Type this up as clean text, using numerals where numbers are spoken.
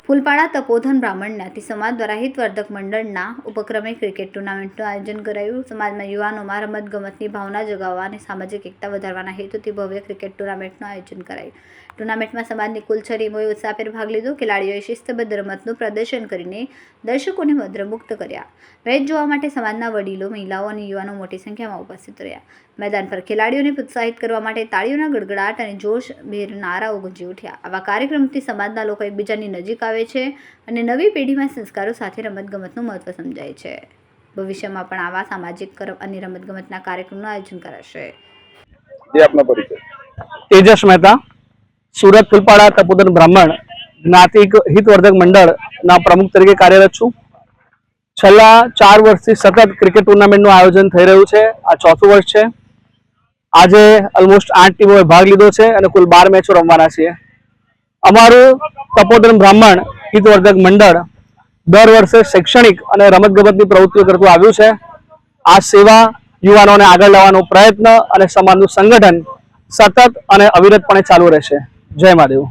ફૂલપાડા તપોધન બ્રાહ્મણ જ્ઞાતિ સમાજ દ્વારા હિતવર્ધક મંડળના ઉપક્રમે ક્રિકેટ ટુર્નામેન્ટનું આયોજન કરાયું। સમાજમાં યુવાનોમાં રમતગમતની ભાવના જગાવવા અને સામાજિક એકતા વધારવાના હેતુથી ભવ્ય ક્રિકેટ ટુર્નામેન્ટનું આયોજન કરાયું। ટુર્નામેન્ટમાં સમાજની કુલ 6 ટીમોએ ઉત્સાહભેર ભાગ લીધો। ખેલાડીઓએ શિસ્તબદ્ધ રમતનું પ્રદર્શન કરીને દર્શકોને મંત્રમુગ્ધ કર્યા। મેચ જોવા માટે સમાજના વડીલો, મહિલાઓ અને યુવાનો મોટી સંખ્યામાં ઉપસ્થિત રહ્યા। मैदान पर ખેલાડીઓને પ્રોત્સાહિત કરવા માટે તાળીઓના ગડગડાટ અને જોશભેર નારાઓ ગુંજી ઉઠ્યા। આવા કાર્યક્રમથી સમાજના લોકો એકબીજાની નજીક આવે છે અને નવી પેઢીમાં સંસ્કારો સાથે રમતગમતનું મહત્વ સમજાય છે। ભવિષ્યમાં પણ આવા સામાજિક અને રમતગમતના કાર્યક્રમનું આયોજન કરાશે। तेजस मेहता, सूरत फूलपाड़ा तपोधन ब्राह्मण ज्ञाति हितवर्धक मंडळ प्रमुख तरीके कार्यरत छूं। छेल्ला 4 वर्षथी सतत क्रिकेट टूर्नामेंटનું आयोजन થઈ રહ્યું છે। આ ચોથું વર્ષ છે। આજે ઓલમોસ્ટ 8 ટીમોએ ભાગ લીધો છે અને કુલ 12 મેચો રમવાના છે। અમારું તપોધન બ્રાહ્મણ હિતવર્ધક મંડળ દર વર્ષે શૈક્ષણિક અને રમતગમતની પ્રવૃત્તિઓ કરતું આવ્યું છે। આ સેવા યુવાનોને આગળ લાવવાનો પ્રયત્ન અને સમાજનું સંગઠન સતત અને અવિરતપણે ચાલુ રહેશે। જય મહાદેવ।